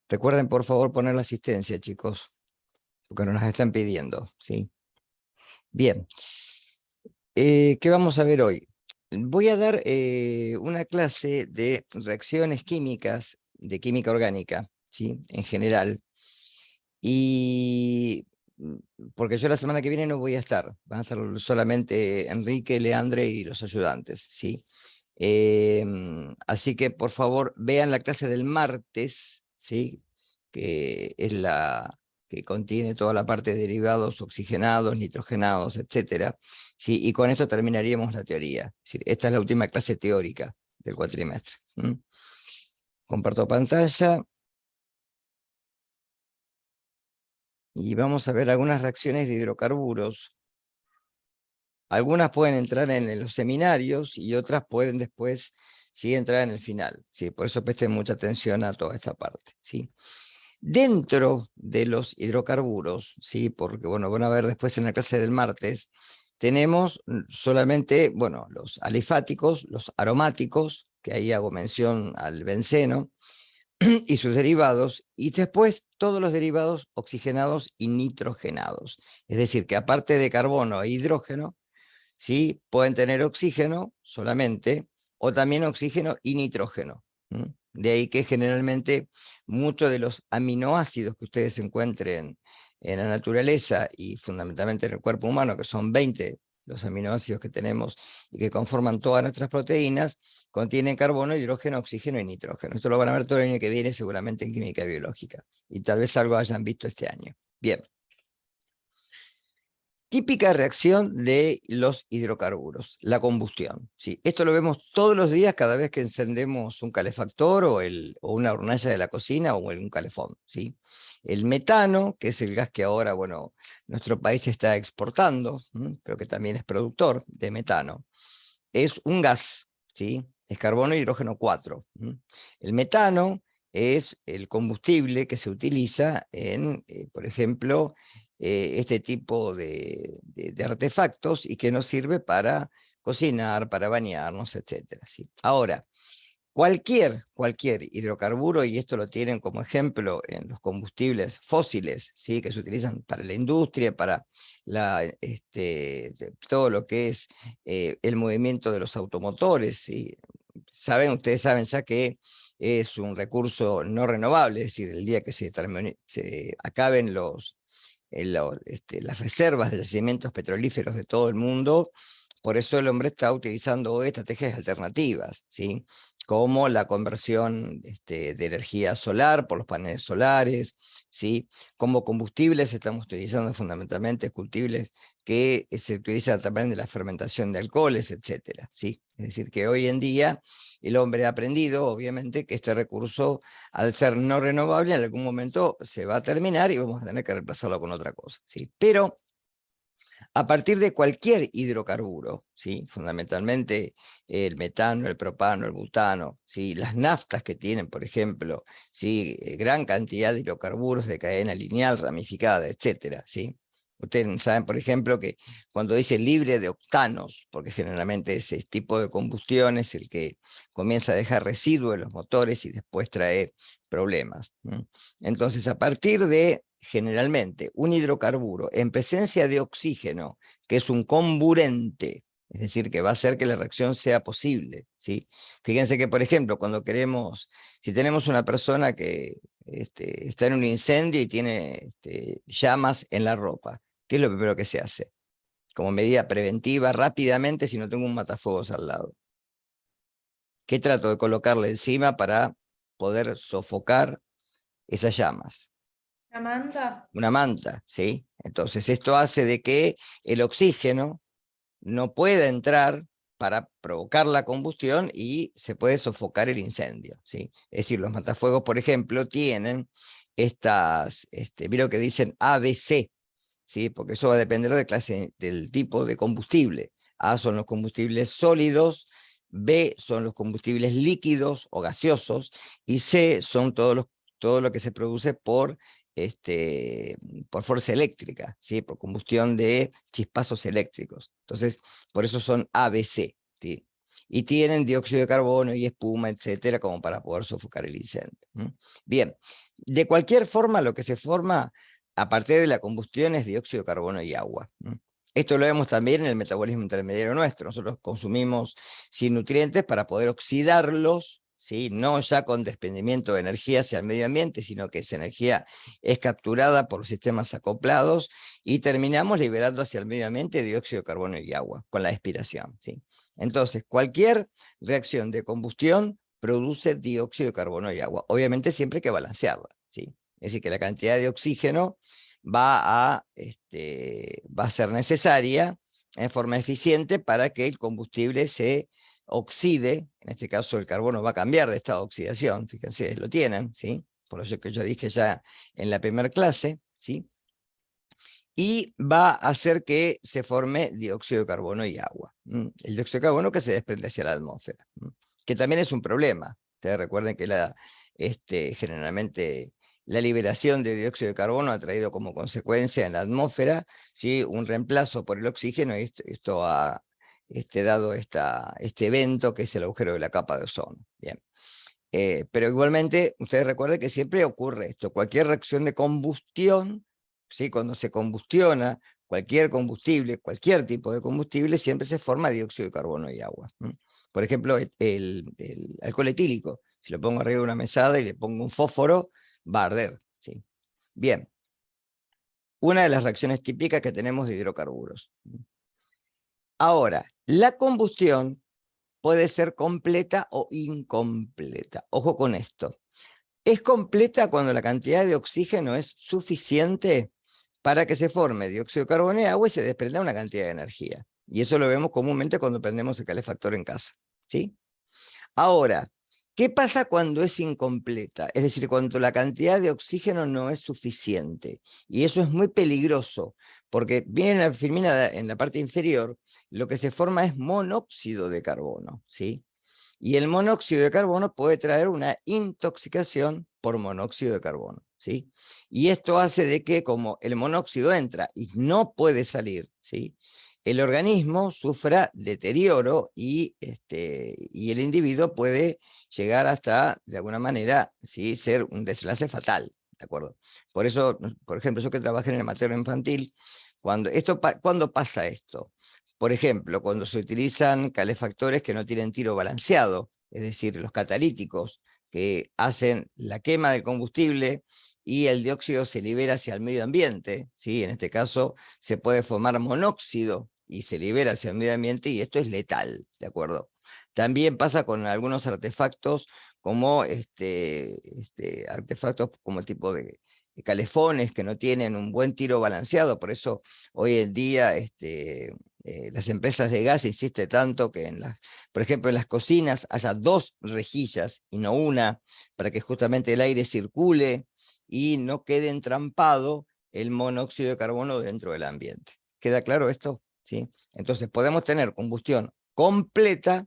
Recuerden, por favor, poner la asistencia, chicos, porque nos están pidiendo, ¿sí? Bien. ¿Qué vamos a ver hoy? Voy a dar una clase de reacciones químicas, de química orgánica, ¿sí? En general. Y porque yo la semana que viene no voy a estar, van a estar solamente Enrique, Leandre y los ayudantes, ¿sí? Así que por favor vean la clase del martes, ¿sí? Que es la que contiene toda la parte de derivados oxigenados, nitrogenados, etcétera, ¿sí? Y con esto terminaríamos la teoría. Es decir, esta es la última clase teórica del cuatrimestre. Comparto pantalla. Y vamos a ver algunas reacciones de hidrocarburos. Algunas pueden entrar en los seminarios y otras pueden después sí entrar en el final. ¿Sí? Por eso presten mucha atención a toda esta parte. ¿Sí? Dentro de los hidrocarburos, ¿sí? Porque bueno, van a ver después en la clase del martes, tenemos solamente, bueno, los alifáticos, los aromáticos, que ahí hago mención al benceno, y sus derivados, y después todos los derivados oxigenados y nitrogenados. Es decir, que aparte de carbono e hidrógeno, ¿sí? Pueden tener oxígeno solamente, o también oxígeno y nitrógeno. De ahí que generalmente muchos de los aminoácidos que ustedes encuentren en la naturaleza y fundamentalmente en el cuerpo humano, que son 20 los aminoácidos que tenemos y que conforman todas nuestras proteínas, contienen carbono, hidrógeno, oxígeno y nitrógeno. Esto lo van a ver todo el año que viene seguramente en química biológica, y tal vez algo hayan visto este año. Bien. Típica reacción de los hidrocarburos, la combustión. ¿Sí? Esto lo vemos todos los días cada vez que encendemos un calefactor o una hornalla de la cocina o un calefón. ¿Sí? El metano, que es el gas que ahora, bueno, nuestro país está exportando, pero que también es productor de metano, es un gas, ¿sí? Es carbono y hidrógeno 4. El metano es el combustible que se utiliza en, por ejemplo, este tipo de artefactos y que nos sirve para cocinar, para bañarnos, etcétera, ¿sí? Ahora, cualquier hidrocarburo, y esto lo tienen como ejemplo en los combustibles fósiles, ¿sí? Que se utilizan para la industria, para todo lo que es el movimiento de los automotores, ¿sí? Ustedes saben ya que es un recurso no renovable, es decir, el día que se acaben las reservas de yacimientos petrolíferos de todo el mundo, por eso el hombre está utilizando hoy estrategias alternativas, ¿sí? Como la conversión de energía solar por los paneles solares, ¿sí? Como combustibles estamos utilizando fundamentalmente combustibles que se utilizan también de la fermentación de alcoholes, etcétera, ¿sí? Es decir, que hoy en día el hombre ha aprendido, obviamente, que este recurso, al ser no renovable, en algún momento se va a terminar y vamos a tener que reemplazarlo con otra cosa, ¿sí? Pero a partir de cualquier hidrocarburo, ¿sí? Fundamentalmente el metano, el propano, el butano, ¿sí? Las naftas que tienen, por ejemplo, ¿sí? Gran cantidad de hidrocarburos de cadena lineal, ramificada, etcétera, ¿sí? Ustedes saben, por ejemplo, que cuando dice libre de octanos, porque generalmente ese tipo de combustión es el que comienza a dejar residuos en los motores y después trae problemas. Entonces, a partir de generalmente un hidrocarburo en presencia de oxígeno, que es un comburente, es decir, que va a hacer que la reacción sea posible, ¿sí? Fíjense que, por ejemplo, si tenemos una persona que está en un incendio y tiene llamas en la ropa, ¿qué es lo primero que se hace? Como medida preventiva, rápidamente, si no tengo un matafuegos al lado. ¿Qué trato de colocarle encima para poder sofocar esas llamas? ¿La manta? Una manta, ¿sí? Entonces esto hace de que el oxígeno no pueda entrar para provocar la combustión y se puede sofocar el incendio, ¿sí? Es decir, los matafuegos, por ejemplo, tienen vieron que dicen ABC, ¿sí? Porque eso va a depender del tipo de combustible. A son los combustibles sólidos, B son los combustibles líquidos o gaseosos, y C son todo lo que se produce por fuerza eléctrica, ¿sí? Por combustión de chispazos eléctricos. Entonces, por eso son ABC, ¿sí? y tienen dióxido de carbono y espuma, etcétera, como para poder sofocar el incendio. Bien, de cualquier forma lo que se forma a partir de la combustión es dióxido de carbono y agua. Esto lo vemos también en el metabolismo intermediario nuestro. Nosotros consumimos sin nutrientes para poder oxidarlos, ¿sí? No ya con desprendimiento de energía hacia el medio ambiente, sino que esa energía es capturada por sistemas acoplados y terminamos liberando hacia el medio ambiente dióxido de carbono y agua con la expiración, ¿sí? Entonces, cualquier reacción de combustión produce dióxido de carbono y agua. Obviamente siempre hay que balancearla, ¿sí? Es decir, que la cantidad de oxígeno va a ser necesaria en forma eficiente para que el combustible se oxide. En este caso el carbono va a cambiar de estado de oxidación, fíjense, lo tienen, ¿sí? Por eso que yo dije ya en la primera clase, ¿sí? Y va a hacer que se forme dióxido de carbono y agua. El dióxido de carbono que se desprende hacia la atmósfera, que también es un problema. Ustedes recuerden que generalmente la liberación de dióxido de carbono ha traído como consecuencia en la atmósfera, ¿sí?, un reemplazo por el oxígeno, y esto ha dado este evento que es el agujero de la capa de ozono. Bien. Pero igualmente, ustedes recuerden que siempre ocurre esto, cualquier reacción de combustión, ¿sí?, cuando se combustiona cualquier combustible, cualquier tipo de combustible, siempre se forma dióxido de carbono y agua. Por ejemplo, el alcohol etílico, si lo pongo arriba de una mesada y le pongo un fósforo, va a arder, ¿sí? Bien, una de las reacciones típicas que tenemos de hidrocarburos. Ahora, la combustión puede ser completa o incompleta. Ojo con esto. Es completa cuando la cantidad de oxígeno es suficiente para que se forme dióxido de carbono y agua y se desprenda una cantidad de energía. Y eso lo vemos comúnmente cuando prendemos el calefactor en casa, ¿sí? Ahora, ¿qué pasa cuando es incompleta? Es decir, cuando la cantidad de oxígeno no es suficiente. Y eso es muy peligroso, porque viene la filmina en la parte inferior, lo que se forma es monóxido de carbono, ¿sí? Y el monóxido de carbono puede traer una intoxicación por monóxido de carbono, ¿sí? Y esto hace de que como el monóxido entra y no puede salir, ¿sí?, el organismo sufra deterioro y el individuo puede llegar hasta, de alguna manera, ¿sí?, ser un desenlace fatal, ¿de acuerdo? Por eso, por ejemplo, yo que trabajé en el materno infantil, ¿cuándo pasa esto? Por ejemplo, cuando se utilizan calefactores que no tienen tiro balanceado, es decir, los catalíticos, que hacen la quema del combustible y el dióxido se libera hacia el medio ambiente, ¿sí? En este caso se puede formar monóxido y se libera hacia el medio ambiente y esto es letal, ¿de acuerdo? También pasa con algunos artefactos como artefactos como el tipo de calefones que no tienen un buen tiro balanceado, por eso hoy en día las empresas de gas insisten tanto que por ejemplo, en las cocinas haya 2 rejillas y no una, para que justamente el aire circule y no quede entrampado el monóxido de carbono dentro del ambiente. ¿Queda claro esto? ¿Sí? Entonces podemos tener combustión completa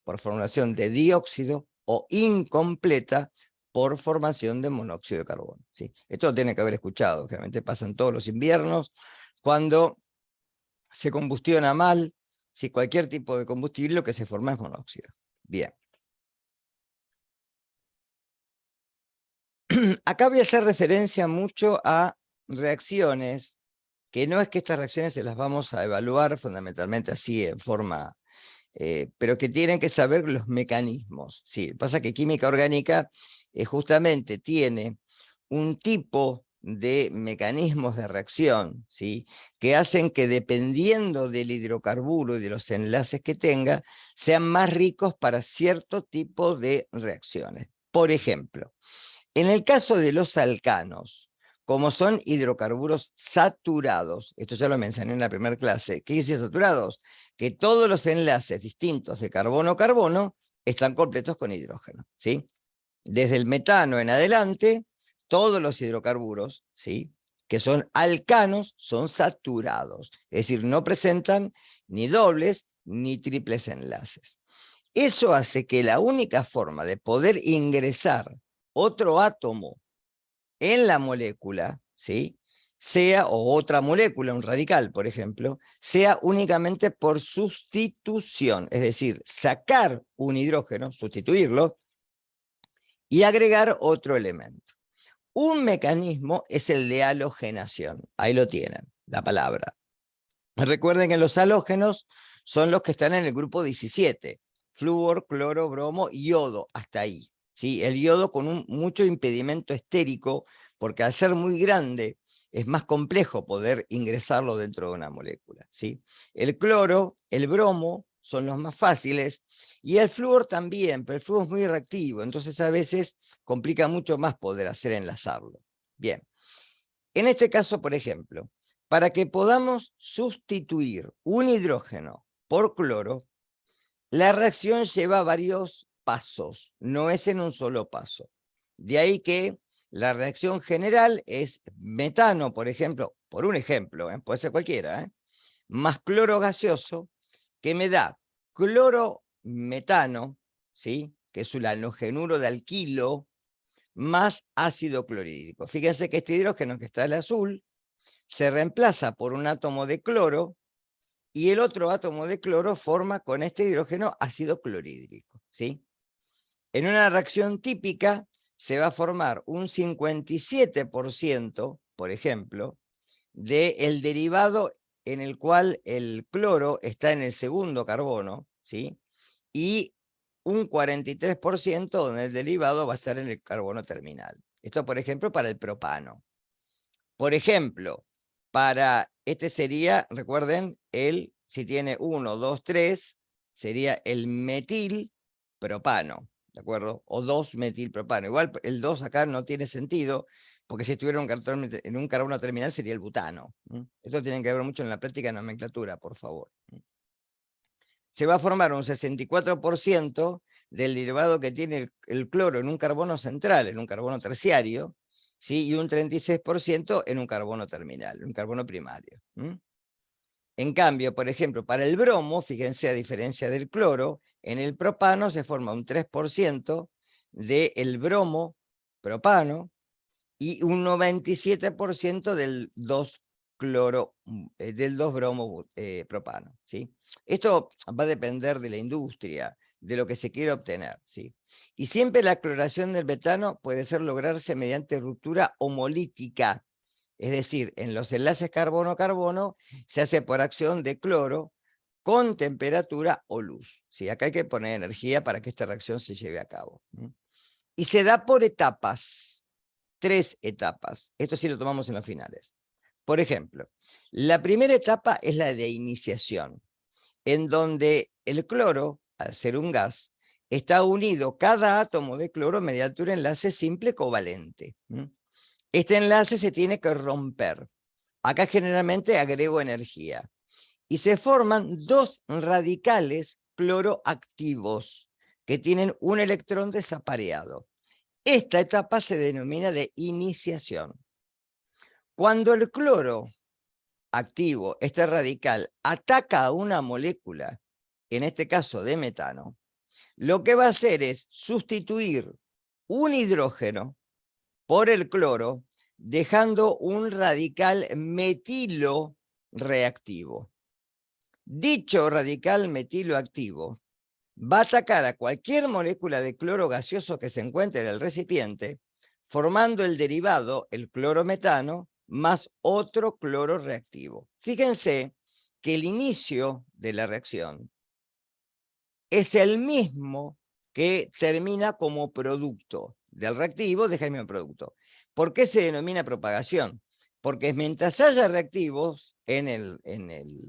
por formación de dióxido o incompleta por formación de monóxido de carbono, ¿sí? Esto lo tiene que haber escuchado, generalmente pasan todos los inviernos, cuando se combustiona mal, si cualquier tipo de combustible lo que se forma es monóxido. Bien. Acá voy a hacer referencia mucho a reacciones, que no es que estas reacciones se las vamos a evaluar fundamentalmente así en forma, pero que tienen que saber los mecanismos. Sí, pasa que química orgánica justamente tiene un tipo de mecanismos de reacción, ¿sí?, que hacen que dependiendo del hidrocarburo y de los enlaces que tenga, sean más ricos para cierto tipo de reacciones. Por ejemplo, en el caso de los alcanos, como son hidrocarburos saturados, esto ya lo mencioné en la primera clase, ¿qué dice saturados? Que todos los enlaces distintos de carbono-carbono están completos con hidrógeno, ¿sí? Desde el metano en adelante, todos los hidrocarburos, ¿sí?, que son alcanos, son saturados, es decir, no presentan ni dobles ni triples enlaces. Eso hace que la única forma de poder ingresar otro átomo en la molécula, ¿sí?, sea, o otra molécula, un radical, por ejemplo, sea únicamente por sustitución, es decir, sacar un hidrógeno, sustituirlo, y agregar otro elemento. Un mecanismo es el de halogenación. Ahí lo tienen, la palabra. Recuerden que los halógenos son los que están en el grupo 17. Flúor, cloro, bromo, yodo, hasta ahí. ¿Sí? El yodo con mucho impedimento estérico, porque al ser muy grande es más complejo poder ingresarlo dentro de una molécula. ¿Sí? El cloro, el bromo son los más fáciles, y el flúor también, pero el flúor es muy reactivo, entonces a veces complica mucho más poder hacer enlazarlo. Bien, en este caso, por ejemplo, para que podamos sustituir un hidrógeno por cloro, la reacción lleva varios pasos, no es en un solo paso. De ahí que la reacción general es metano, por ejemplo, por un ejemplo, puede ser cualquiera, más cloro gaseoso, que me da clorometano, ¿sí? Que es un halogenuro de alquilo, más ácido clorhídrico. Fíjense que este hidrógeno que está en el azul se reemplaza por un átomo de cloro, y el otro átomo de cloro forma con este hidrógeno ácido clorhídrico, ¿sí? En una reacción típica se va a formar un 57%, por ejemplo, del derivado en el cual el cloro está en el segundo carbono, ¿sí? Y un 43% donde el derivado va a estar en el carbono terminal. Esto, por ejemplo, para el propano. Por ejemplo, para este sería, recuerden, si tiene 1, 2, 3, sería el metilpropano, ¿de acuerdo? O 2-metilpropano. Igual el 2 acá no tiene sentido, porque si estuviera en un carbono terminal sería el butano. Esto tiene que ver mucho en la práctica de nomenclatura, por favor. Se va a formar un 64% del derivado que tiene el cloro en un carbono central, en un carbono terciario, ¿sí? Y un 36% en un carbono terminal, un carbono primario. En cambio, por ejemplo, para el bromo, fíjense, a diferencia del cloro, en el propano se forma un 3% del bromo propano y un 97% del 2-bromo propano, ¿sí? Esto va a depender de la industria, de lo que se quiere obtener, ¿sí? Y siempre la cloración del metano puede lograrse mediante ruptura homolítica, es decir, en los enlaces carbono-carbono se hace por acción de cloro con temperatura o luz, ¿sí? Acá hay que poner energía para que esta reacción se lleve a cabo. Y se da por etapas. 3 etapas. Esto sí lo tomamos en los finales. Por ejemplo, la primera etapa es la de iniciación, en donde el cloro, al ser un gas, está unido cada átomo de cloro mediante un enlace simple covalente. Este enlace se tiene que romper. Acá generalmente agrego energía. Y se forman 2 radicales cloroactivos que tienen un electrón desapareado. Esta etapa se denomina de iniciación. Cuando el cloro activo, este radical, ataca a una molécula, en este caso de metano, lo que va a hacer es sustituir un hidrógeno por el cloro, dejando un radical metilo reactivo. Dicho radical metiloactivo va a atacar a cualquier molécula de cloro gaseoso que se encuentre en el recipiente, formando el derivado, el clorometano, más otro cloro reactivo. Fíjense que el inicio de la reacción es el mismo que termina como producto del reactivo, deja el mismo producto. ¿Por qué se denomina propagación? Porque mientras haya reactivos en el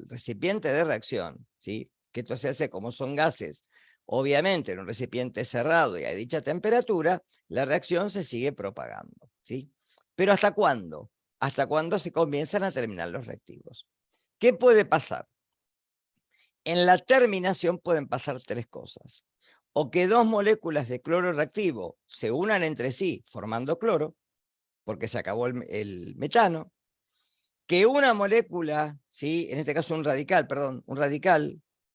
recipiente de reacción, ¿sí? Que esto se hace como son gases, obviamente en un recipiente cerrado y a dicha temperatura, la reacción se sigue propagando, ¿sí? Pero ¿hasta cuándo? Hasta cuando se comienzan a terminar los reactivos. ¿Qué puede pasar? En la terminación pueden pasar 3 cosas. O que 2 moléculas de cloro reactivo se unan entre sí formando cloro, porque se acabó el metano. Que una molécula, ¿sí? En este caso un radical,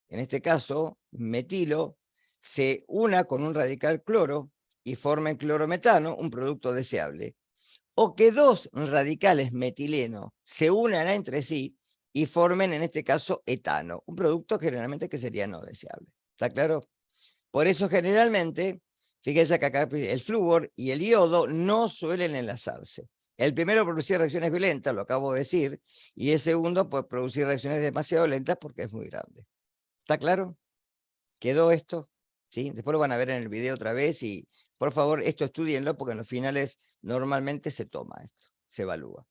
en este caso metilo, se una con un radical cloro y forme clorometano, un producto deseable. o que dos radicales metileno se unan entre sí y formen, en este caso, etano, un producto generalmente que sería no deseable. ¿Está claro? Por eso generalmente, fíjense que acá el flúor y el yodo no suelen enlazarse. El primero producir reacciones violentas, lo acabo de decir, y el segundo puede producir reacciones demasiado lentas porque es muy grande. ¿Está claro? ¿Quedó esto? ¿Sí? Después lo van a ver en el video otra vez y por favor esto estudienlo porque en los finales normalmente se toma esto, se evalúa.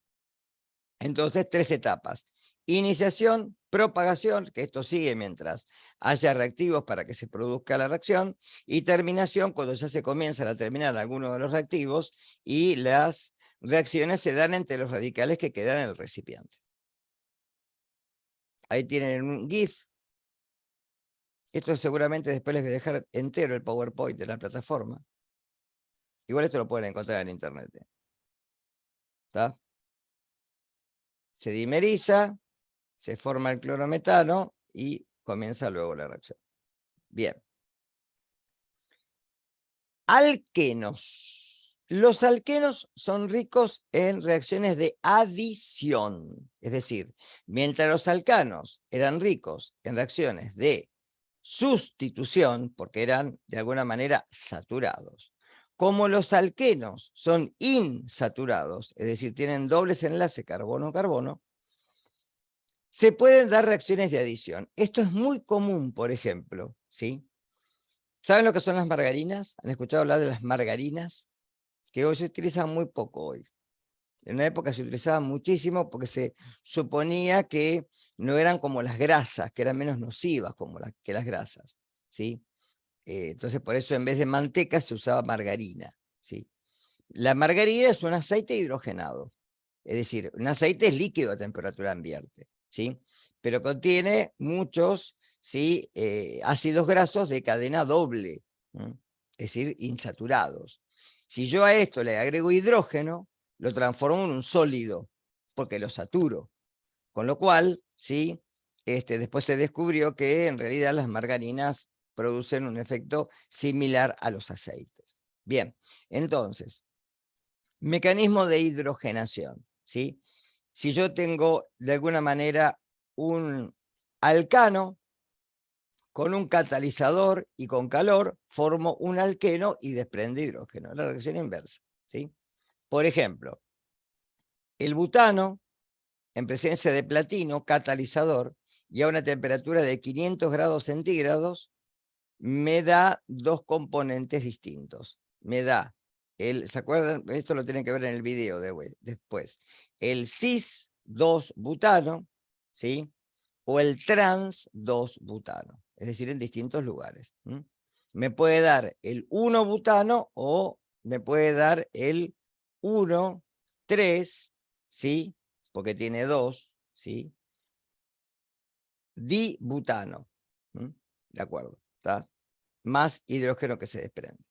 Entonces, 3 etapas. Iniciación, propagación, que esto sigue mientras haya reactivos para que se produzca la reacción, y terminación, cuando ya se comienzan a terminar algunos de los reactivos y las reacciones se dan entre los radicales que quedan en el recipiente. Ahí tienen un GIF. Esto seguramente después les voy a dejar entero el PowerPoint de la plataforma. Igual esto lo pueden encontrar en internet. ¿Está? Se dimeriza, se forma el clorometano y comienza luego la reacción. Bien. Alquenos. Los alquenos son ricos en reacciones de adición. Es decir, mientras los alcanos eran ricos en reacciones de sustitución, porque eran de alguna manera saturados. Como los alquenos son insaturados, es decir, tienen dobles enlaces carbono-carbono, se pueden dar reacciones de adición. Esto es muy común, por ejemplo, ¿sí? ¿Saben lo que son las margarinas? ¿Han escuchado hablar de las margarinas? Que hoy se utilizan muy poco hoy. En una época se utilizaban muchísimo porque se suponía que no eran como las grasas, que eran menos nocivas que las grasas, ¿sí? Entonces por eso en vez de manteca se usaba margarina, ¿sí? La margarina es un aceite hidrogenado, es decir, un aceite es líquido a temperatura ambiente, ¿sí? Pero contiene muchos, ¿sí? Ácidos grasos de cadena doble, ¿no? Es decir, insaturados. Si yo a esto le agrego hidrógeno, lo transformo en un sólido, porque lo saturo. Con lo cual, ¿sí? Después se descubrió que en realidad las margarinas producen un efecto similar a los aceites. Bien, entonces, mecanismo de hidrogenación, ¿sí? Si yo tengo de alguna manera un alcano con un catalizador y con calor, formo un alqueno y desprende hidrógeno, la reacción inversa, ¿sí? Por ejemplo, el butano, en presencia de platino, catalizador, y a una temperatura de 500 grados centígrados, me da dos componentes distintos. Me da ¿se acuerdan? Esto lo tienen que ver en el video después. El cis-2-butano, ¿sí? O el trans-2-butano, es decir, en distintos lugares. Me puede dar el 1-butano o me puede dar el 1,3, ¿sí? Porque tiene 2, ¿sí? Dibutano. ¿De acuerdo? ¿Está? Más hidrógeno que se desprende.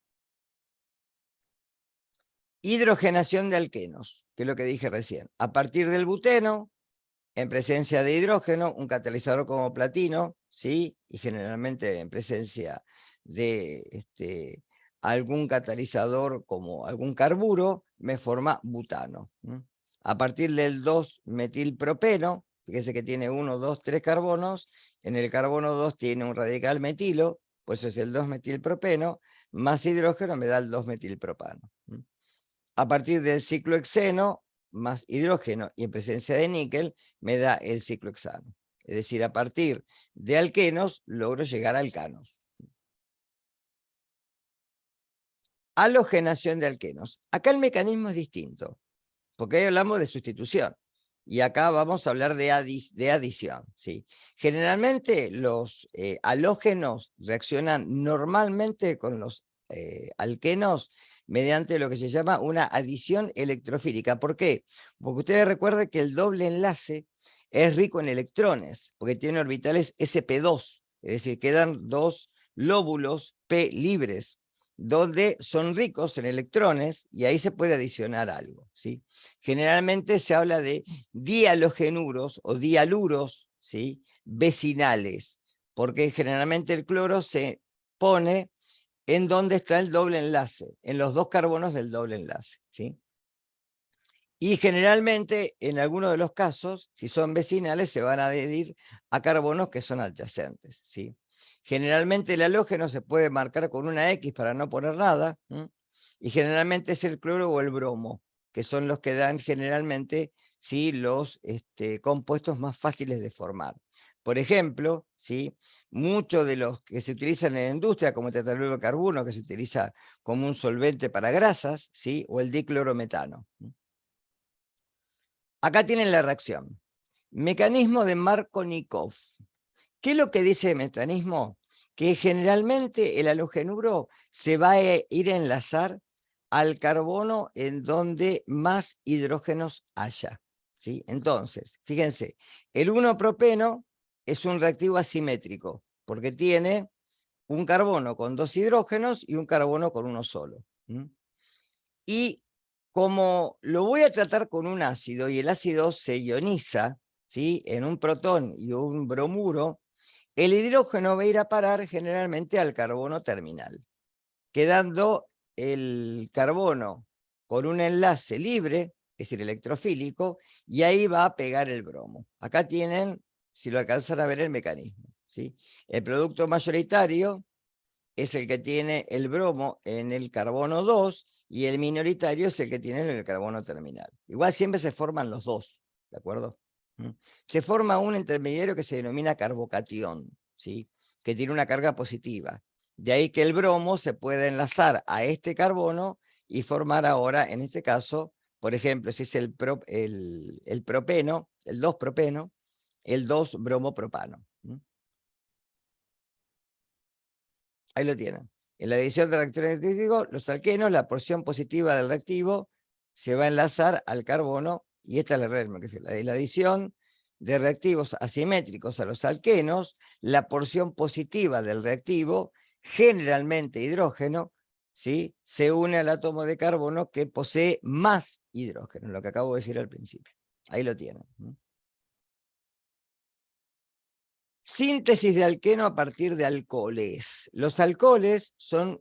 Hidrogenación de alquenos, que es lo que dije recién. A partir del buteno, en presencia de hidrógeno, un catalizador como platino, ¿sí? Y generalmente en presencia de algún catalizador como algún carburo, me forma butano. A partir del 2-metilpropeno, fíjese que tiene 1, 2, 3 carbonos, en el carbono 2 tiene un radical metilo, pues es el 2-metilpropeno, más hidrógeno me da el 2-metilpropano. A partir del ciclohexeno, más hidrógeno y en presencia de níquel, me da el ciclohexano. Es decir, a partir de alquenos, logro llegar a alcanos. Halogenación de alquenos. Acá el mecanismo es distinto, porque ahí hablamos de sustitución. Y acá vamos a hablar de adición. ¿Sí? Generalmente los halógenos reaccionan normalmente con los alquenos mediante lo que se llama una adición electrofílica. ¿Por qué? Porque ustedes recuerden que el doble enlace es rico en electrones, porque tiene orbitales sp2, es decir, quedan dos lóbulos p libres, donde son ricos en electrones y ahí se puede adicionar algo, ¿sí? Generalmente se habla de dialogenuros o dialuros, ¿sí? Vecinales, porque generalmente el cloro se pone en donde está el doble enlace, en los dos carbonos del doble enlace, ¿sí? Y generalmente, en algunos de los casos, si son vecinales, se van a adherir a carbonos que son adyacentes, ¿sí? Generalmente el halógeno se puede marcar con una X para no poner nada, y generalmente es el cloro o el bromo, que son los que dan generalmente, ¿sí?, los compuestos más fáciles de formar. Por ejemplo, ¿sí?, muchos de los que se utilizan en la industria, como el tetralueno de carbono, que se utiliza como un solvente para grasas, ¿sí?, o el diclorometano. Acá tienen la reacción. Mecanismo de Markovnikov. ¿Qué es lo que dice el mecanismo? Que generalmente el halogenuro se va a ir a enlazar al carbono en donde más hidrógenos haya, ¿sí? Entonces, fíjense, el 1-propeno es un reactivo asimétrico, porque tiene un carbono con 2 hidrógenos y un carbono con uno solo. Y como lo voy a tratar con un ácido y el ácido se ioniza, ¿sí?, en un protón y un bromuro, el hidrógeno va a ir a parar generalmente al carbono terminal, quedando el carbono con un enlace libre, es decir, electrofílico, y ahí va a pegar el bromo. Acá tienen, si lo alcanzan a ver, el mecanismo, ¿sí? El producto mayoritario es el que tiene el bromo en el carbono 2 y el minoritario es el que tiene en el carbono terminal. Igual siempre se forman los dos, ¿de acuerdo? Se forma un intermediario que se denomina carbocatión, ¿sí?, que tiene una carga positiva. De ahí que el bromo se puede enlazar a este carbono y formar ahora, en este caso, por ejemplo, si es el propeno, el 2-propeno, el 2-bromopropano. Ahí lo tienen. En la adición de reactor electrífico, los alquenos, la porción positiva del reactivo se va a enlazar al carbono, y esta es la regla, la adición de reactivos asimétricos a los alquenos, la porción positiva del reactivo, generalmente hidrógeno, ¿sí?, se une al átomo de carbono que posee más hidrógeno, lo que acabo de decir al principio. Ahí lo tienen. Síntesis de alqueno a partir de alcoholes. Los alcoholes son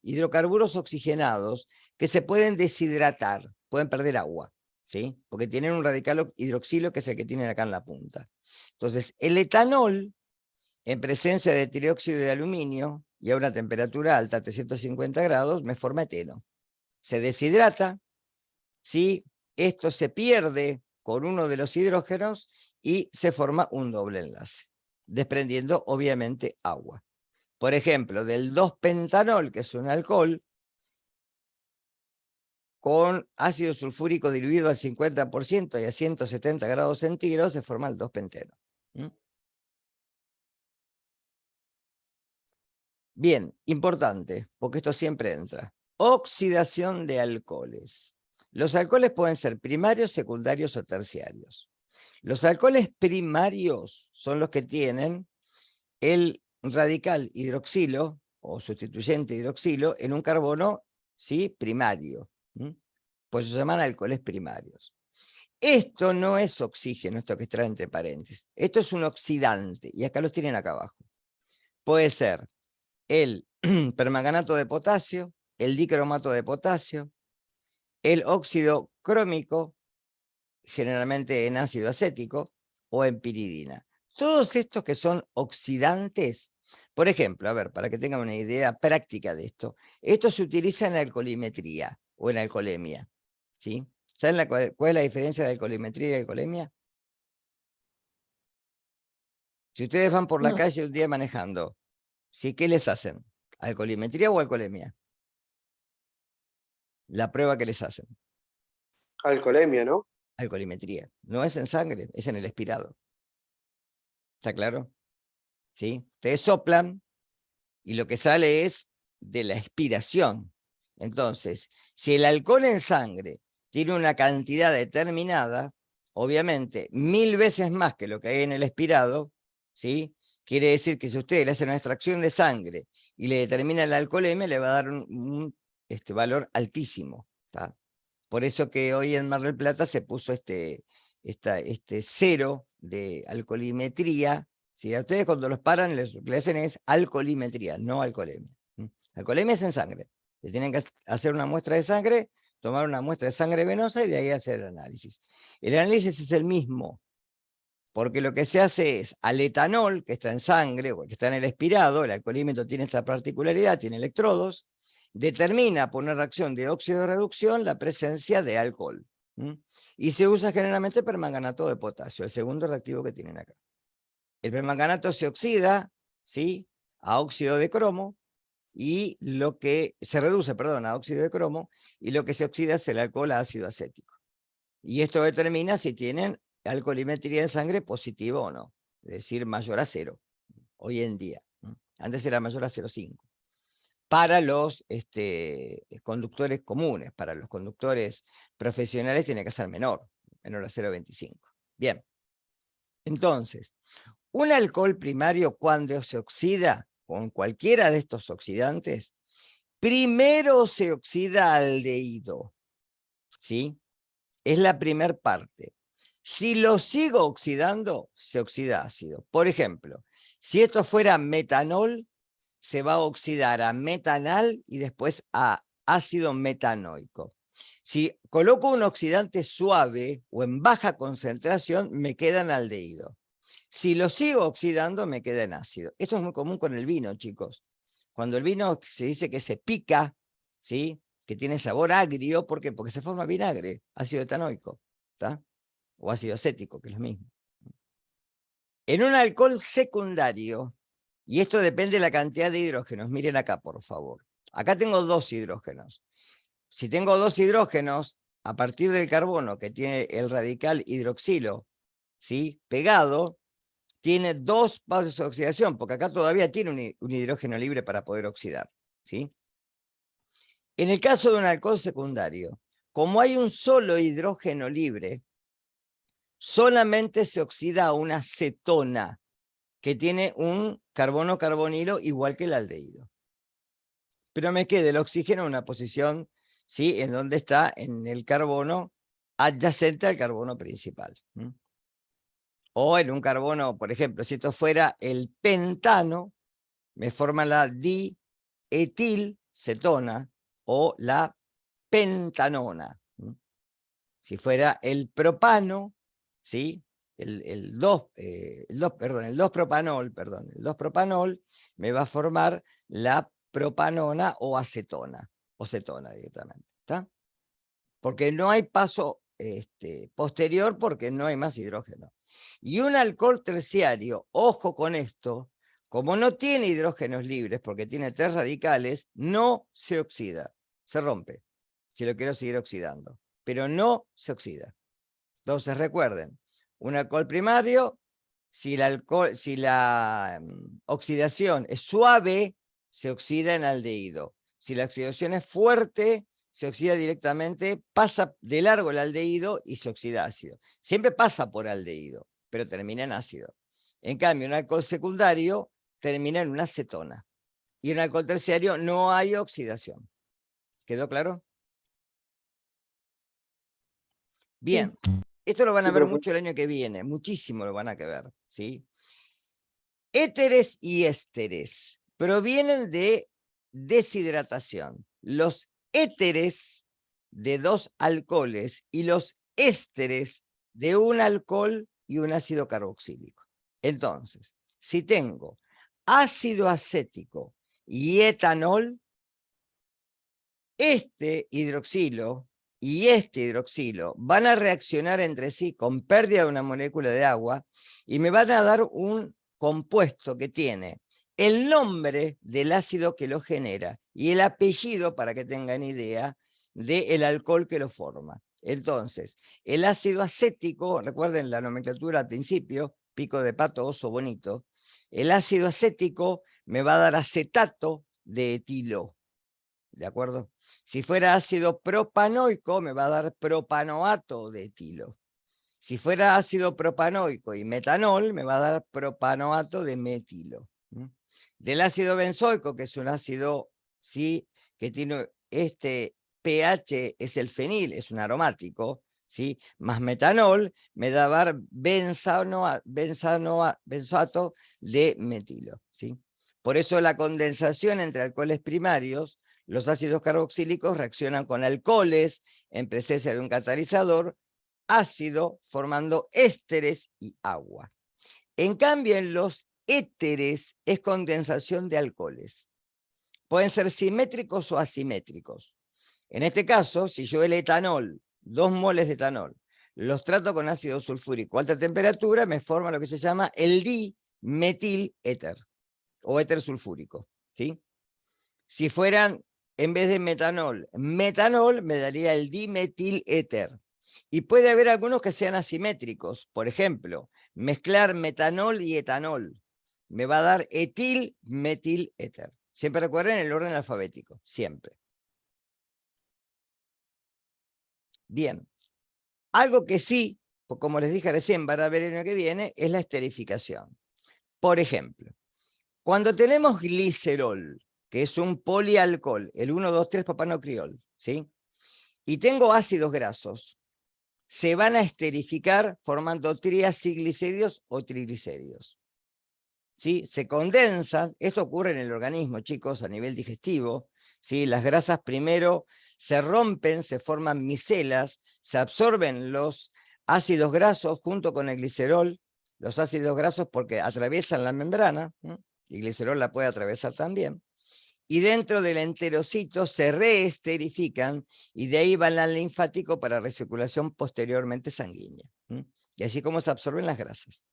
hidrocarburos oxigenados que se pueden deshidratar, pueden perder agua, ¿sí?, porque tienen un radical hidroxilo que es el que tienen acá en la punta. Entonces, el etanol, en presencia de trióxido de aluminio y a una temperatura alta, 350 grados, me forma eteno. Se deshidrata, ¿sí?, esto se pierde con uno de los hidrógenos y se forma un doble enlace, desprendiendo obviamente agua. Por ejemplo, del 2-pentanol, que es un alcohol, con ácido sulfúrico diluido al 50% y a 170 grados centígrados se forma el 2-penteno. Bien, importante, porque esto siempre entra. Oxidación de alcoholes. Los alcoholes pueden ser primarios, secundarios o terciarios. Los alcoholes primarios son los que tienen el radical hidroxilo o sustituyente hidroxilo en un carbono, ¿sí?, primario. Pues se llaman alcoholes primarios. Esto no es oxígeno, esto que está entre paréntesis. Esto es un oxidante, y acá los tienen acá abajo. Puede ser el permanganato de potasio, el dicromato de potasio, el óxido crómico, generalmente en ácido acético, o en piridina. Todos estos que son oxidantes, por ejemplo, a ver, para que tengan una idea práctica de esto, esto se utiliza en alcoholimetría o en alcoholemia, ¿sí? ¿Saben cuál es la diferencia de alcoholimetría y alcoholemia? Si ustedes van por la No, calle un día manejando, ¿sí?, ¿qué les hacen? ¿Alcoholimetría o alcoholemia? La prueba que les hacen. alcoholemia, ¿no? Alcoholimetría. No es en sangre, es en el expirado. ¿Está claro? ¿Sí? Ustedes soplan y lo que sale es de la expiración. Entonces, si el alcohol en sangre tiene una cantidad determinada, obviamente 1000 veces más que lo que hay en el expirado, ¿sí?, quiere decir que si usted le hace una extracción de sangre y le determina la alcoholemia, le va a dar un valor altísimo. ¿Tá? Por eso que hoy en Mar del Plata se puso este cero de alcoholimetría. ¿Sí? A ustedes cuando los paran, lo que le hacen es alcoholimetría, no alcoholemia. Alcoholemia es en sangre. Le tienen que hacer una muestra de sangre tomar una muestra de sangre venosa y de ahí hacer el análisis. El análisis es el mismo, porque lo que se hace es al etanol que está en sangre o que está en el expirado, el alcoholímetro tiene esta particularidad, tiene electrodos, determina por una reacción de óxido de reducción la presencia de alcohol. Y se usa generalmente permanganato de potasio, el segundo reactivo que tienen acá. El permanganato se oxida, ¿sí?, a óxido de cromo, y lo que se reduce, perdón, a óxido de cromo, y lo que se oxida es el alcohol a ácido acético. Y esto determina si tienen alcoholimetría en sangre positiva o no, es decir, mayor a 0, hoy en día. Antes era mayor a 0,5. Para los conductores comunes, para los conductores profesionales tiene que ser menor a 0,25. Bien, entonces, un alcohol primario cuando se oxida con cualquiera de estos oxidantes, primero se oxida aldehído, ¿sí? Es la primer parte. Si lo sigo oxidando, se oxida ácido. Por ejemplo, si esto fuera metanol, se va a oxidar a metanal y después a ácido metanoico. Si coloco un oxidante suave o en baja concentración, me queda en aldehído. Si lo sigo oxidando, me queda en ácido. Esto es muy común con el vino, chicos. Cuando el vino se dice que se pica, ¿sí?, que tiene sabor agrio, ¿por qué? Porque se forma vinagre, ácido etanoico, ¿está? O ácido acético, que es lo mismo. En un alcohol secundario, y esto depende de la cantidad de hidrógenos, miren acá, por favor. Acá tengo 2 hidrógenos. Si tengo 2 hidrógenos, a partir del carbono que tiene el radical hidroxilo, ¿sí?, pegado, tiene 2 pasos de oxidación, porque acá todavía tiene un hidrógeno libre para poder oxidar, ¿sí? En el caso de un alcohol secundario, como hay un solo hidrógeno libre, solamente se oxida a una cetona, que tiene un carbono carbonilo igual que el aldehído. Pero me queda el oxígeno en una posición, ¿sí?, en donde está en el carbono adyacente al carbono principal. O en un carbono, por ejemplo, si esto fuera el pentano, me forma la dietilcetona o la pentanona. Si fuera el propano, ¿sí?, el 2-propanol, me va a formar la propanona o acetona, o cetona directamente, ¿está? Porque no hay paso posterior, porque no hay más hidrógeno. Y un alcohol terciario, ojo con esto, como no tiene hidrógenos libres, porque tiene 3 radicales, no se oxida, se rompe, si lo quiero seguir oxidando, pero no se oxida. Entonces recuerden, un alcohol primario, si la oxidación es suave, se oxida en aldehído. Si la oxidación es fuerte, se oxida directamente, pasa de largo el aldehído y se oxida ácido. Siempre pasa por aldehído, pero termina en ácido. En cambio, un alcohol secundario termina en una acetona. Y en un alcohol terciario no hay oxidación. ¿Quedó claro? Bien. Esto lo van a Sí, ver profe. mucho el año que viene, muchísimo lo van a ver, ¿sí? Éteres y ésteres provienen de deshidratación. Los éteres de 2 alcoholes y los ésteres de un alcohol y un ácido carboxílico. Entonces, si tengo ácido acético y etanol, este hidroxilo y este hidroxilo van a reaccionar entre sí con pérdida de una molécula de agua y me van a dar un compuesto que tiene el nombre del ácido que lo genera y el apellido, para que tengan idea, del alcohol que lo forma. Entonces, el ácido acético, recuerden la nomenclatura al principio, pico de pato, oso bonito, el ácido acético me va a dar acetato de etilo, ¿de acuerdo? Si fuera ácido propanoico, me va a dar propanoato de etilo. Si fuera ácido propanoico y metanol, me va a dar propanoato de metilo. Del ácido benzoico, que es un ácido, ¿sí?, que tiene este pH, es el fenil, es un aromático, ¿sí?, más metanol, me da a dar benzoato de metilo, ¿sí? Por eso la condensación entre alcoholes primarios Los ácidos carboxílicos reaccionan con alcoholes en presencia de un catalizador ácido, formando ésteres y agua. En cambio, en los éteres es condensación de alcoholes. Pueden ser simétricos o asimétricos. En este caso, si yo el etanol, 2 moles de etanol, los trato con ácido sulfúrico a alta temperatura, me forma lo que se llama el dimetiléter o éter sulfúrico, ¿sí? Si fueran, en vez de metanol, metanol, me daría el dimetiléter. Y puede haber algunos que sean asimétricos. Por ejemplo, mezclar metanol y etanol me va a dar etilmetiléter. Siempre recuerden el orden alfabético, siempre. Bien, algo que sí, como les dije recién, van a ver el año que viene, es la esterificación. Por ejemplo, cuando tenemos glicerol, que es un polialcohol, el 1,2,3-papanocriol, ¿sí? Y tengo ácidos grasos, se van a esterificar formando triacilglicéridos o triglicéridos. ¿Sí? Se condensan, esto ocurre en el organismo, chicos, a nivel digestivo, ¿sí? Las grasas primero se rompen, se forman micelas, se absorben los ácidos grasos junto con el glicerol, los ácidos grasos porque atraviesan la membrana, ¿sí? Y el glicerol la puede atravesar también, y dentro del enterocito se reesterifican y de ahí van al linfático para recirculación posteriormente sanguínea. ¿Sí? Y así como se absorben las grasas.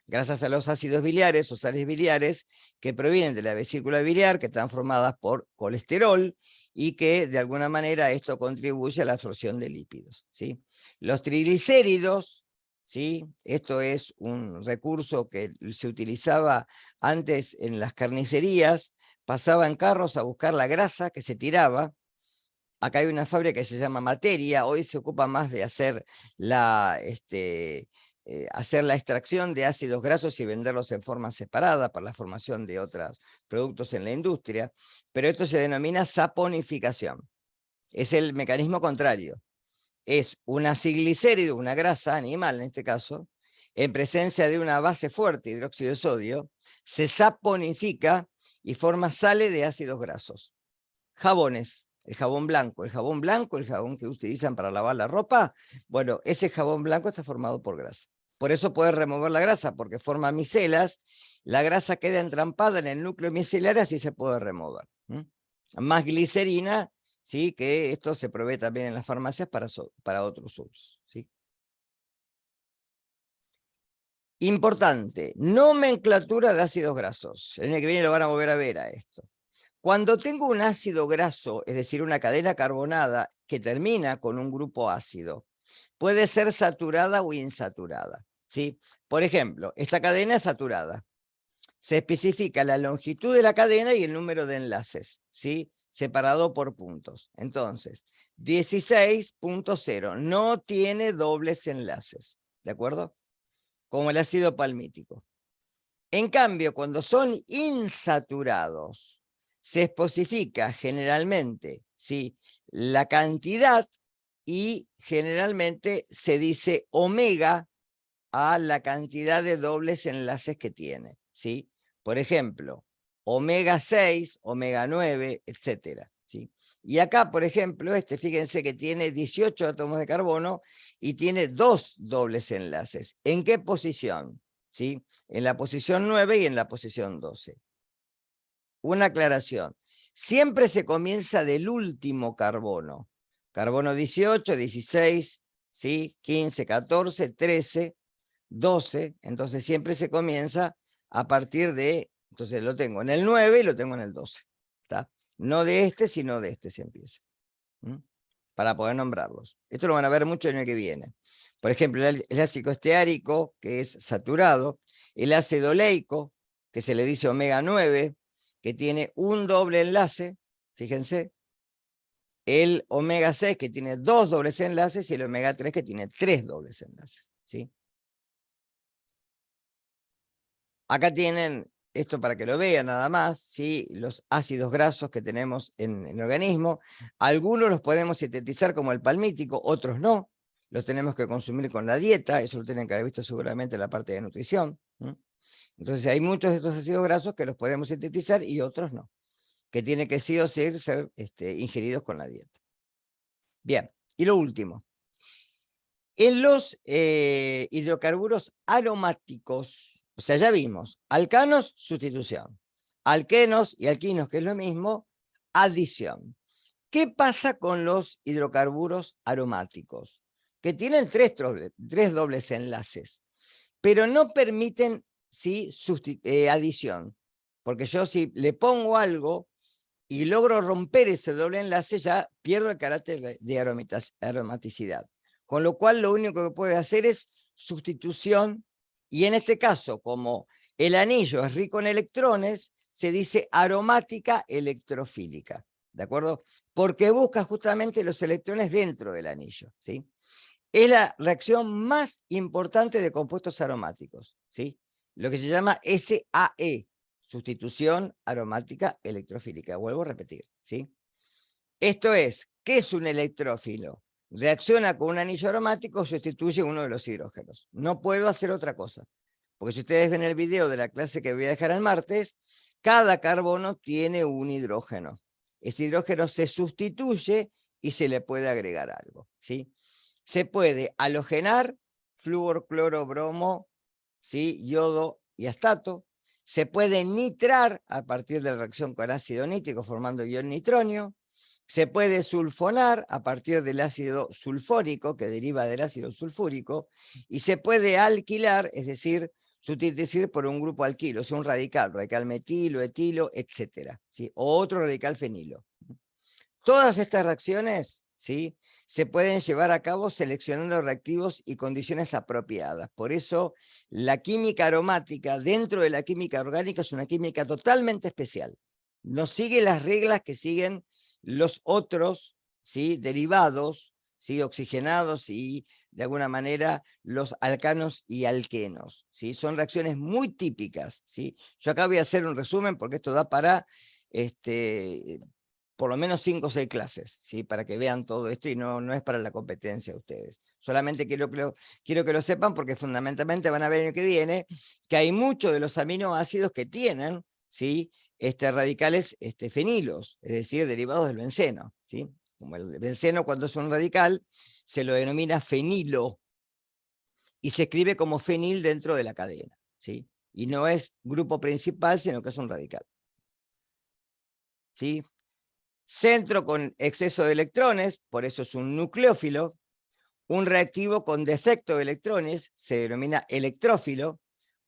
Gracias a los ácidos biliares o sales biliares que provienen de la vesícula biliar, que están formadas por colesterol y que de alguna manera esto contribuye a la absorción de lípidos, ¿sí? Los triglicéridos, ¿sí? Esto es un recurso que se utilizaba antes en las carnicerías, pasaban carros a buscar la grasa que se tiraba. Acá hay una fábrica que se llama Materia, hoy se ocupa más de hacer hacer la extracción de ácidos grasos y venderlos en forma separada para la formación de otros productos en la industria, pero esto se denomina saponificación. Es el mecanismo contrario. Es un aciglicérido, una grasa animal en este caso, en presencia de una base fuerte, hidróxido de sodio, se saponifica y forma sales de ácidos grasos. Jabones, el jabón blanco, el jabón que utilizan para lavar la ropa, bueno, ese jabón blanco está formado por grasa. Por eso puedes remover la grasa, porque forma micelas, la grasa queda entrampada en el núcleo micelar, así se puede remover. Más glicerina, ¿sí? Que esto se provee también en las farmacias para otros usos, ¿sí? Importante, nomenclatura de ácidos grasos. El año que viene lo van a volver a ver a esto. Cuando tengo un ácido graso, es decir, una cadena carbonada que termina con un grupo ácido, puede ser saturada o insaturada, ¿sí? Por ejemplo, esta cadena es saturada. Se especifica la longitud de la cadena y el número de enlaces, ¿sí? Separado por puntos. Entonces, 16.0 no tiene dobles enlaces, ¿de acuerdo? Como el ácido palmítico. En cambio, cuando son insaturados, se especifica generalmente, ¿sí? La cantidad y generalmente se dice omega a la cantidad de dobles enlaces que tiene, ¿sí? Por ejemplo, omega 6, omega 9, etcétera, ¿sí? Y acá, por ejemplo, fíjense que tiene 18 átomos de carbono y tiene 2 dobles enlaces. ¿En qué posición? ¿Sí? En la posición 9 y en la posición 12. Una aclaración. Siempre se comienza del último carbono. Carbono 18, 16, ¿sí? 15, 14, 13, 12. Entonces siempre se comienza a partir de, entonces lo tengo en el 9 y lo tengo en el 12. ¿Está? No de sino de se empieza. Para poder nombrarlos. Esto lo van a ver mucho el año que viene. Por ejemplo, el ácido esteárico, que es saturado, el ácido oleico, que se le dice omega 9, que tiene un doble enlace, fíjense, el omega 6, que tiene 2 dobles enlaces, y el omega 3, que tiene 3 dobles enlaces, ¿sí? Acá tienen esto para que lo vean nada más, ¿sí? Los ácidos grasos que tenemos en el organismo. Algunos los podemos sintetizar como el palmítico, otros no. Los tenemos que consumir con la dieta, eso lo tienen que haber visto seguramente en la parte de nutrición. Entonces hay muchos de estos ácidos grasos que los podemos sintetizar y otros no. que tienen que sí o sí ser ingeridos con la dieta. Bien, y lo último. En los hidrocarburos aromáticos, o sea, ya vimos, alcanos, sustitución. Alquenos y alquinos, que es lo mismo, adición. ¿Qué pasa con los hidrocarburos aromáticos? Que tienen tres dobles enlaces, pero no permiten ¿sí? Adición. Porque yo si le pongo algo y logro romper ese doble enlace, ya pierdo el carácter de aromaticidad. Con lo cual lo único que puede hacer es sustitución, y en este caso, como el anillo es rico en electrones, se dice aromática electrofílica, ¿de acuerdo? Porque busca justamente los electrones dentro del anillo, ¿sí? Es la reacción más importante de compuestos aromáticos, ¿sí? Lo que se llama SAE, sustitución aromática electrofílica. Vuelvo a repetir, ¿sí? Esto es, ¿qué es un electrófilo? Reacciona con un anillo aromático, sustituye uno de los hidrógenos. No puedo hacer otra cosa. Porque si ustedes ven el video de la clase que voy a dejar el martes, cada carbono tiene un hidrógeno. Ese hidrógeno se sustituye y se le puede agregar algo, ¿sí? Se puede halogenar flúor, cloro, bromo, ¿sí? Yodo y astato. Se puede nitrar a partir de la reacción con ácido nítrico formando ion nitronio. Se puede sulfonar a partir del ácido sulfórico que deriva del ácido sulfúrico. Y se puede alquilar, es decir, sustituir por un grupo alquilo, o sea, un radical metilo, etilo, etc. ¿sí? O otro radical fenilo. Todas estas reacciones, ¿sí? Se pueden llevar a cabo seleccionando reactivos y condiciones apropiadas. Por eso, la química aromática dentro de la química orgánica es una química totalmente especial. No sigue las reglas que siguen los otros, ¿sí? Derivados, ¿sí? Oxigenados y, de alguna manera, los alcanos y alquenos, ¿sí? Son reacciones muy típicas, ¿sí? Yo acá voy a hacer un resumen porque esto da para por lo menos 5 o 6 clases, ¿sí? Para que vean todo esto y no es para la competencia de ustedes. Solamente quiero que lo sepan porque fundamentalmente van a ver el año que viene que hay muchos de los aminoácidos que tienen, ¿sí? Radicales fenilos, es decir, derivados del benceno, ¿sí? Como el benceno cuando es un radical se lo denomina fenilo y se escribe como fenil dentro de la cadena, ¿sí? Y no es grupo principal, sino que es un radical, ¿sí? Centro con exceso de electrones, por eso es un nucleófilo. Un reactivo con defecto de electrones se denomina electrófilo,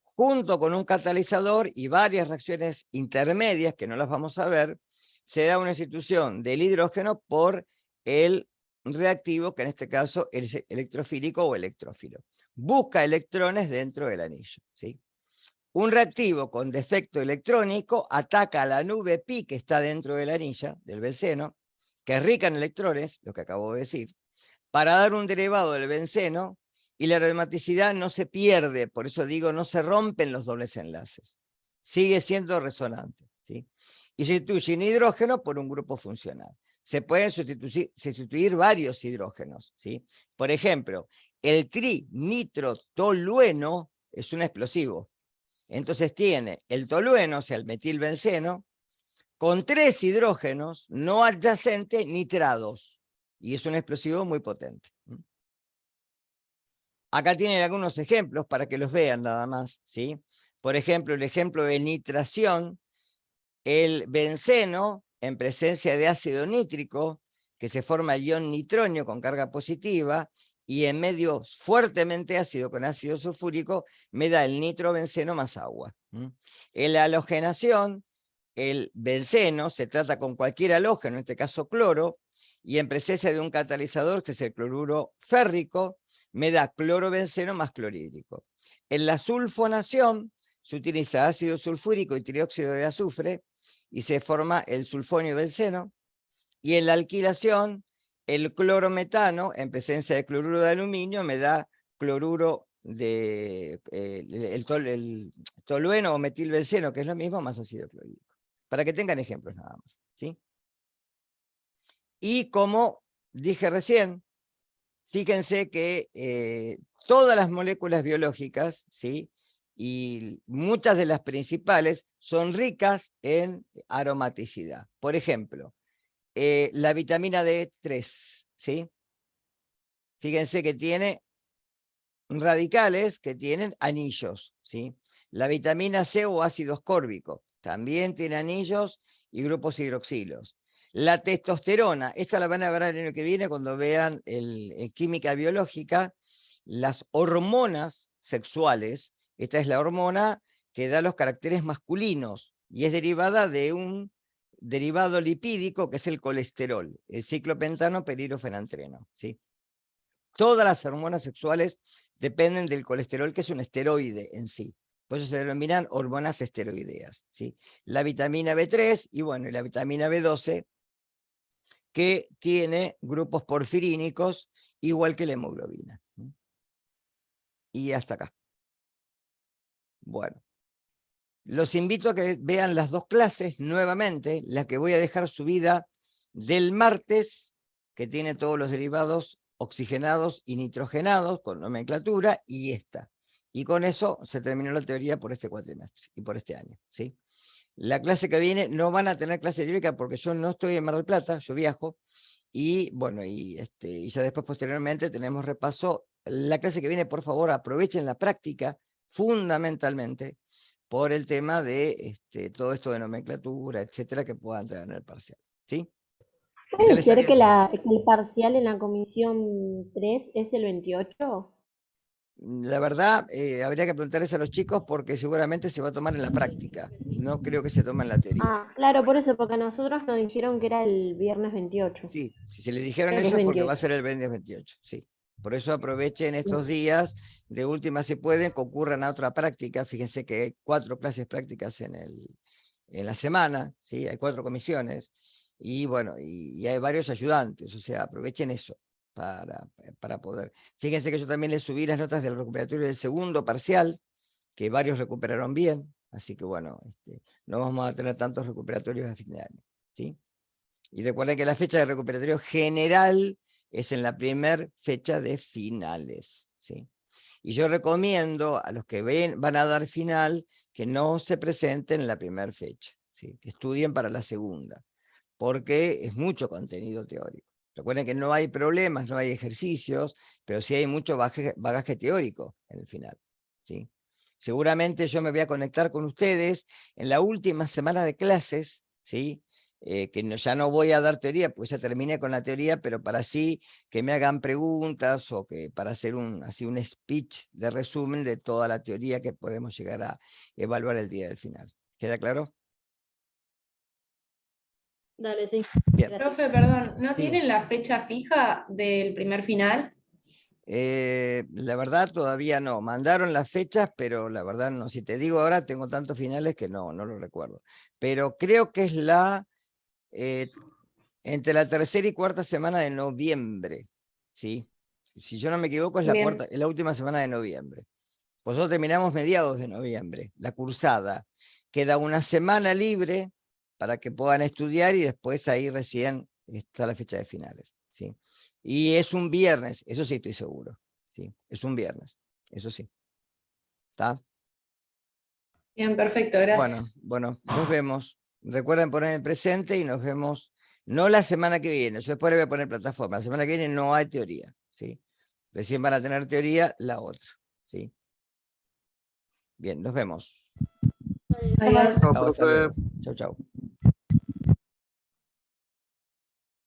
junto con un catalizador y varias reacciones intermedias, que no las vamos a ver, se da una sustitución del hidrógeno por el reactivo, que en este caso es electrofílico o electrófilo. Busca electrones dentro del anillo, ¿sí? Un reactivo con defecto electrónico ataca a la nube pi que está dentro de la anilla, del benceno, que es rica en electrones, lo que acabo de decir, para dar un derivado del benceno, y la aromaticidad no se pierde, por eso digo, no se rompen los dobles enlaces. Sigue siendo resonante, ¿sí? Y se sustituye un hidrógeno por un grupo funcional. Se pueden sustituir varios hidrógenos, ¿sí? Por ejemplo, el trinitrotolueno es un explosivo. Entonces tiene el tolueno, o sea, el metilbenceno, con 3 hidrógenos no adyacentes nitrados. Y es un explosivo muy potente. Acá tienen algunos ejemplos para que los vean nada más, ¿sí? Por ejemplo, el ejemplo de nitración, el benceno en presencia de ácido nítrico, que se forma el ion nitronio con carga positiva, y en medio fuertemente ácido con ácido sulfúrico, me da el nitrobenceno más agua. En la halogenación, el benceno se trata con cualquier halógeno, en este caso cloro, y en presencia de un catalizador, que es el cloruro férrico, me da clorobenceno más clorhídrico. En la sulfonación se utiliza ácido sulfúrico y trióxido de azufre y se forma el sulfonio benceno. Y en la alquilación, el clorometano, en presencia de cloruro de aluminio, me da cloruro de el tolueno o metilbenceno, que es lo mismo, más ácido clorhídrico. Para que tengan ejemplos nada más, ¿sí? Y como dije recién, fíjense que todas las moléculas biológicas, ¿sí? y muchas de las principales son ricas en aromaticidad. Por ejemplo, la vitamina D3, ¿sí? Fíjense que tiene radicales que tienen anillos, ¿sí? La vitamina C o ácido ascórbico también tiene anillos y grupos hidroxilos. La testosterona, esta la van a ver el año que viene cuando vean química biológica, las hormonas sexuales. Esta es la hormona que da los caracteres masculinos y es derivada de un derivado lipídico que es el colesterol, el ciclopentano perirofenantreno, ¿sí? Todas las hormonas sexuales dependen del colesterol, que es un esteroide en sí. Por eso se denominan hormonas esteroideas, ¿sí? La vitamina B3 y bueno, y la vitamina B12, que tiene grupos porfirínicos, igual que la hemoglobina. Y hasta acá. Bueno. Los invito a que vean las dos clases nuevamente, la que voy a dejar subida del martes, que tiene todos los derivados oxigenados y nitrogenados con nomenclatura, y esta. Y con eso se terminó la teoría por este cuatrimestre y por este año, ¿sí? La clase que viene no van a tener clase lírica porque yo no estoy en Mar del Plata, yo viajo, y bueno, y ya después posteriormente tenemos repaso. La clase que viene, por favor, aprovechen la práctica, fundamentalmente, por el tema de todo esto de nomenclatura, etcétera, que puedan tener en el parcial, ¿sí? Ya ¿Puede les ser aviso. que el parcial en la comisión 3 es el 28? La verdad, habría que preguntarles a los chicos porque seguramente se va a tomar en la práctica. No creo que se tome en la teoría. Ah, claro, por eso, porque a nosotros nos dijeron que era el viernes 28. Sí, si se le dijeron Creo que es eso es porque va a 28. ser el viernes 28, sí. Por eso aprovechen estos días, de última si pueden, concurran a otra práctica. Fíjense que hay 4 clases prácticas en la semana, ¿sí? Hay 4 comisiones, y bueno, y hay varios ayudantes, o sea, aprovechen eso para poder. Fíjense que yo también les subí las notas del recuperatorio del segundo parcial, que varios recuperaron bien, así que bueno, no vamos a tener tantos recuperatorios a fin de año, ¿sí? Y recuerden que la fecha de recuperatorio general es en la primera fecha de finales, ¿sí? Y yo recomiendo a los que van a dar final que no se presenten en la primera fecha, ¿sí? Que estudien para la segunda, porque es mucho contenido teórico. Recuerden que no hay problemas, no hay ejercicios, pero sí hay mucho bagaje teórico en el final, ¿sí? Seguramente yo me voy a conectar con ustedes en la última semana de clases, ¿sí? Ya no voy a dar teoría, pues ya terminé con la teoría, pero para así que me hagan preguntas o que para hacer así un speech de resumen de toda la teoría que podemos llegar a evaluar el día del final. ¿Queda claro? Dale, sí. Bien. Gracias. Profe, perdón, ¿no Sí. tienen la fecha fija del primer final? La verdad todavía no. Mandaron las fechas, pero la verdad no. Si te digo ahora, tengo tantos finales que no lo recuerdo. Pero creo que es entre la tercera y cuarta semana de noviembre, ¿sí? Si yo no me equivoco, es Bien. la última semana de noviembre. Nosotros terminamos mediados de noviembre, la cursada. Queda una semana libre para que puedan estudiar y después ahí recién está la fecha de finales, ¿sí? Y es un viernes, eso sí estoy seguro, ¿sí? Es un viernes, eso sí. ¿Está? Bien, perfecto, gracias. Bueno, nos vemos. Recuerden poner el presente y nos vemos, no la semana que viene, yo después le voy a poner plataforma, la semana que viene no hay teoría, ¿sí? Recién van a tener teoría la otra, ¿sí? Bien, nos vemos. Adiós. Chao, Chao, hasta profe. luego. Chau, chau.